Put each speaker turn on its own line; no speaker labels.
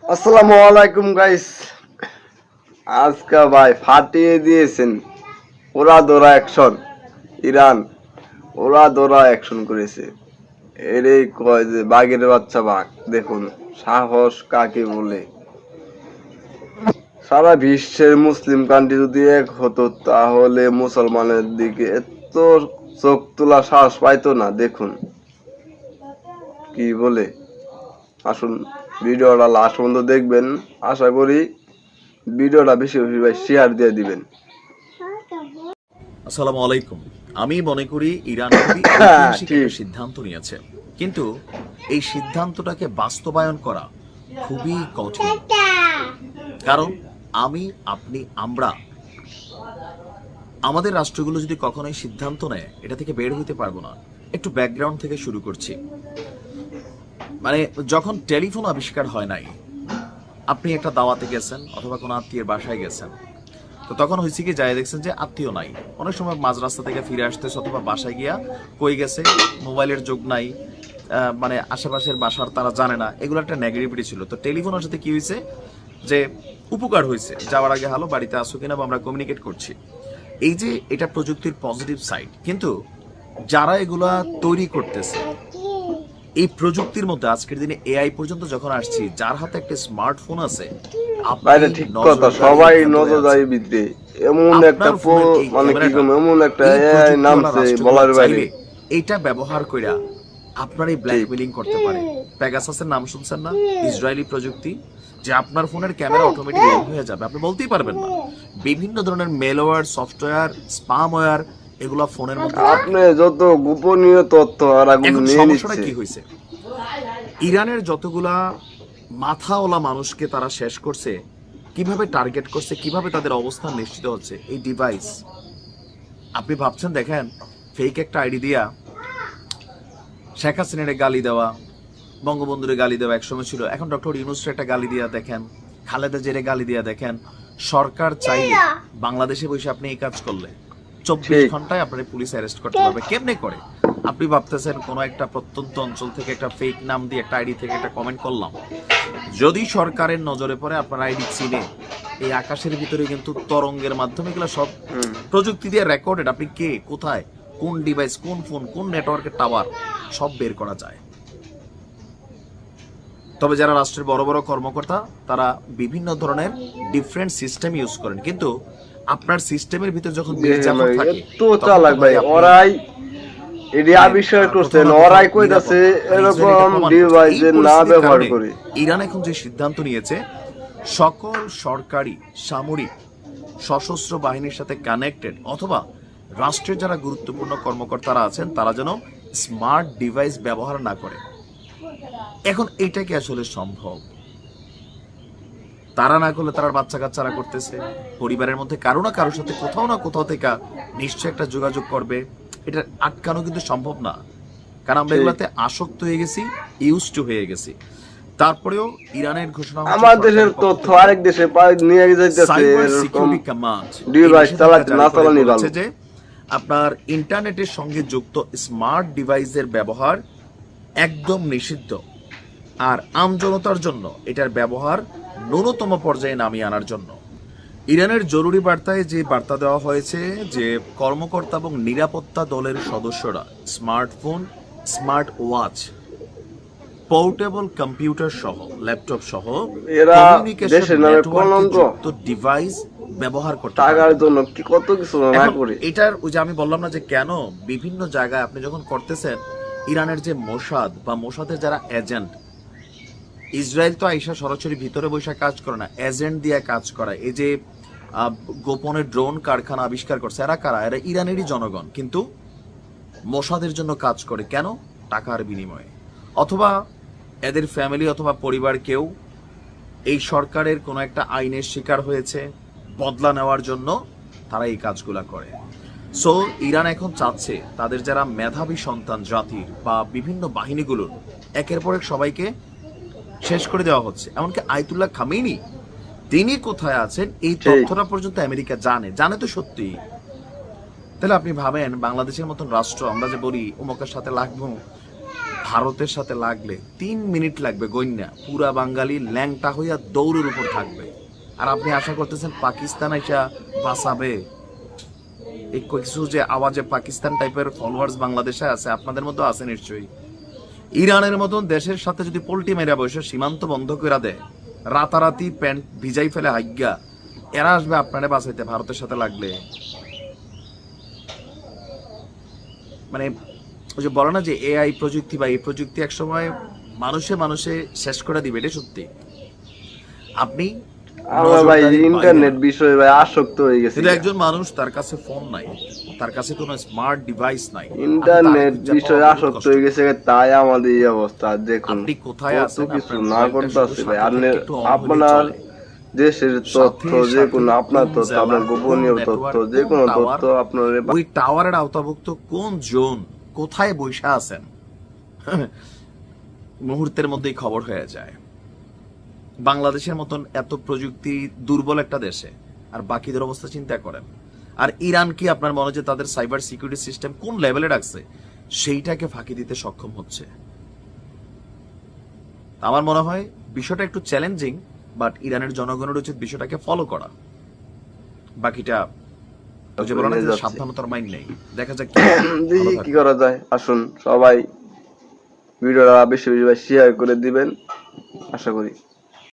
আসসালামু আলাইকুম গাইস। আজকে ভাই ফাটিয়ে দিয়েছেন। ওরা দৌড়া অ্যাকশন। ইরান ওরা দৌড়া অ্যাকশন করেছে। এরই কয় যে বাঘের বাচ্চা বাঘ। দেখুন সাহস কাকে বলে। সারা বিশ্বের মুসলিম কান্ট্রি যদি এক হতো তাহলে মুসলমানের দিকে এত চোখ তোলা সাহস পাইতো না। দেখুন কি বলে। আসুন ভিডিওটা লাস্ট পর্যন্ত দেখবেন। আশা করি ভিডিওটা বেশি বেশি ভাই শেয়ার দিয়ে দিবেন।
আসসালামু আলাইকুম। আমি মনে করি ইরান খুবই ঐতিহাসিক একটা সিদ্ধান্ত নিয়েছে, কিন্তু এই সিদ্ধান্তটাকে বাস্তবায়ন করা খুবই কঠিন। কারণ আমরা আমাদের রাষ্ট্রগুলো যদি কখনোই সিদ্ধান্ত নেয় এটা থেকে বের হইতে পারবো না। একটু ব্যাকগ্রাউন্ড থেকে শুরু করছি। মানে যখন টেলিফোন আবিষ্কার হয় নাই, আপনি একটা দাওয়াতে গেছেন অথবা কোনো আত্মীয়ের বাসায় গেছেন, তো তখন হয়েছে কি যায় দেখছেন যে আত্মীয় নাই, অনেক সময় মাঝ রাস্তা থেকে ফিরে আসতেছে অথবা বাসায় গিয়া কই গেছে, মোবাইলের যোগ নাই, মানে আশেপাশের বাসার তারা জানে না, এগুলো একটা নেগেটিভিটি ছিল। তো টেলিফোনের সাথে কি হয়েছে যে উপকার হয়েছে, যাওয়ার আগে হ্যালো বাড়িতে আসো কিনা বা আমরা কমিউনিকেট করছি, এই যে এটা প্রযুক্তির পজিটিভ সাইড। কিন্তু যারা এগুলা তৈরি করতেছে এই প্রযুক্তির মধ্যে আজকের দিনে এআই পর্যন্ত যখন আসছি, যার হাতে একটা স্মার্টফোন আছে,
বাইরে ঠিক কথা, সবাই নজরদারি বিদ্যে এমন একটা মানে কি কম এমন একটা এআই নামছে বলার বাইরে।
এইটা ব্যবহার কইরা আপনার এই ব্ল্যাকমেলিং করতে পারে। পেগাসাসের নাম শুনছেন না? ইসরায়েলি প্রযুক্তি, যে আপনার ফোনের ক্যামেরা অটোমেটিক অন হয়ে যাবে, আপনি বলতেই পারবেন না। বিভিন্ন ধরনের মেলওয়্যার, সফটওয়্যার, স্পামওয়্যার এগুলা ফোনের মধ্যে।
আপনি যত গোপনীয় তথ্য আর আগুন নিয়ে
সমস্যাটা কি হয়েছে, ইরানের যতগুলা মাথাওয়ালা মানুষকে তারা শেষ করছে, কিভাবে টার্গেট করছে, কিভাবে তাদের অবস্থান নিশ্চিত হচ্ছে এই ডিভাইস। আপনি ভাবছেন দেখেন, ফেক একটা আইডি দিয়া শেখ হাসিনারে গালি দেওয়া, বঙ্গবন্ধুরে গালি দেওয়া একসময় ছিল, এখন ডক্টর ইউনূসের একটা গালি দিয়া দেখেন, খালেদা জিয়ারে গালি দিয়া দেখেন। সরকার চাইলে বাংলাদেশে বসে আপনি এই কাজ করলে 24 ঘন্টায় আপনার পুলিশ অ্যারেস্ট করতে পারবে। কেমনে করে? আপনি ভাবতেছেন কোনো একটা প্রত্যন্ত অঞ্চল থেকে একটা ফেক নাম দিয়ে একটা আইডি থেকে একটা কমেন্ট করলাম, যদি সরকারের নজরে পড়ে আপনার আইডি চিনে, এই আকাশের ভিতরে কিন্তু তরঙ্গের মাধ্যমে এগুলো সব প্রযুক্তি দিয়ে রেকর্ডেড, আপনি কে, কোথায়, কোন ডিভাইস, কোন ফোন, কোন নেটওয়ার্কের টাওয়ার, সব বের করা যায়। তবে যারা রাষ্ট্রের বড় বড় কর্মকর্তা তারা বিভিন্ন ধরনের ডিফারেন্ট সিস্টেম ইউজ করেন, কিন্তু আপনার সিস্টেমের ভিতরে যখন মির্জাফর থাকে
তো চালাক ভাই, ওরাই এডি আবিষ্কার করছেন, ওরাই কইতাছে এরকম ডিভাইস না ব্যবহার করে।
ইরান এখন যে সিদ্ধান্ত নিয়েছে, সকল সরকারি, সামরিক, সশস্ত্র বাহিনীর সাথে কানেক্টেড অথবা রাষ্ট্রের যারা গুরুত্বপূর্ণ কর্মকর্তারা আছেন তারা যেন স্মার্ট ডিভাইস ব্যবহার না করে। এখন এটা কি আসলে সম্ভব? তারা না করলে তার বাচ্চা কাচ্চারা করতেছে, পরিবারের মধ্যে কারো না কারোর সাথে কোথাও না কোথাও থেকে নিশ্চয় একটা যোগাযোগ করবে। এটা আটকানো কিন্তু সম্ভব না, কারণ আমরা এগুলাতে আসক্ত হয়ে গেছি, ইউজ টু হয়ে গেছি। তারপরেও ইরানের ঘোষণা,
আমার দেশের তথ্য আরেক দেশে নিয়ে যাইতেছে,
সিকিউরিটি কমান্ড
ডিভাইস চালাতে না চালানি ভালো।
যে আপনার ইন্টারনেটের সঙ্গে যুক্ত স্মার্ট ডিভাইসের ব্যবহার একদম নিষিদ্ধ, আর আমজনতার জন্য এটার ব্যবহার ন্যূনতম পর্যায়ে নামিয়ে আনার জন্য ইরানের জরুরি বার্তায় যে বার্তা দেওয়া হয়েছে যে কর্মকর্তা এবং নিরাপত্তা দলের সদস্যরা smartphone, smart watch, portable computer সহ, ল্যাপটপ সহ ডিভাইস ব্যবহার করতে টাকার জন্য কি কত কিছু না করে। এটার ওই যে আমি বললাম না যে কেন বিভিন্ন জায়গায় আপনি যখন করতেছেন, ইরানের যে মোসাদ বা মোসাদের যারা এজেন্ট, ইসরায়েল তো আইসা সরাসরি ভিতরে বসে কাজ করে না, এজেন্ট দিয়ে কাজ করা। এই যে গোপনে ড্রোন কারখানা আবিষ্কার করছে, এরা কারা? এরা ইরানেরই জনগণ, কিন্তু মোসাদের জন্য কাজ করে। কেন? টাকার বিনিময়ে, অথবা এদের ফ্যামিলি অথবা পরিবার কেউ এই সরকারের কোনো একটা আইনের শিকার হয়েছে, বদলা নেওয়ার জন্য তারা এই কাজগুলা করে। সো ইরান এখন চাচ্ছে তাদের যারা মেধাবী সন্তান জাতির বা বিভিন্ন বাহিনীগুলোর একের পর এক সবাইকে শেষ করে দেওয়া হচ্ছে। এমনকি আয়াতুল্লাহ খামেনি তিনি কোথায় আছেন এই তথ্যটা পর্যন্ত আমেরিকা জানে তো সত্যি। তাহলে আপনি ভাবেন বাংলাদেশের মতন রাষ্ট্র, আমরা যে বলি অমুকের সাথে লাগবো, ভারতের সাথে লাগলে 3 মিনিট লাগবে গইন্যা পুরা বাঙালি ল্যাংটা হইয়া দৌড়ের উপর থাকবে। আর আপনি আশা করতেছেন পাকিস্তান এসা বাঁচাবে? এই কিছু যে আওয়াজে পাকিস্তান টাইপের ফলোয়ার্স বাংলাদেশে আছে, আপনাদের মধ্যে আছে নিশ্চয়ই। ইরানের মতন দেশের সাথে যদি পোল্টি মেরা বসে সীমান্ত বন্ধ করে দেয়, রাতারাতি প্যান্ট ভিজাই ফেলে হাইগা, এরা আসবে আপনারে বাঁচাইতে ভারতের সাথে লাগলে। মানে ওই যে বলে না যে এআই প্রযুক্তি বা এই প্রযুক্তি একসময় মানুষে মানুষে শেষ করে দিবে, এটা সত্যি। আপনি
আমরা ভাই ইন্টারনেট বিষয়ে ভাই আসক্ত হয়ে গেছি।
কিন্তু একজন মানুষ, তার কাছে ফোন নাই, তার কাছে কোনো স্মার্ট ডিভাইস নাই,
ইন্টারনেট বিষয়ে আসক্ত হয়ে গেছে, তাই আমাদের এই অবস্থা। দেখুন
আপনি কোথায় আছেন,
কিছু না করতেছে ভাই। আপনার দেশের তথ্য, যে কোনো আপনার তথ্য, আপনার গোপনীয় তথ্য, যে কোনো তথ্য আপনার
ওই টাওয়ারের আওতাভুক্ত কোন জোন, কোথায় বৈশা আছেন, মুহূর্তের মধ্যেই খবর হয়ে যায়। বাংলাদেশের মতন এত প্রযুক্তি দুর্বল একটা দেশে আর বাকিদের অবস্থা চিন্তা করেন। আর ইরান কি আপনার মনে যে তাদের সাইবার সিকিউরিটি সিস্টেম কোন লেভেলে রাখছে, সেইটাকে ফাঁকি দিতে সক্ষম হচ্ছে। আমার মনে হয় বিষয়টা একটু চ্যালেঞ্জিং, বাট ইরানের জনগণের উচিত বিষয়টাকে ফলো করা। বাকিটা সাবধানতার মাইন্ড নেই, দেখা যাক
কি করা যায়। আসুন সবাই ভিডিওটা বেশি বেশি শেয়ার করে দিবেন, আশা করি।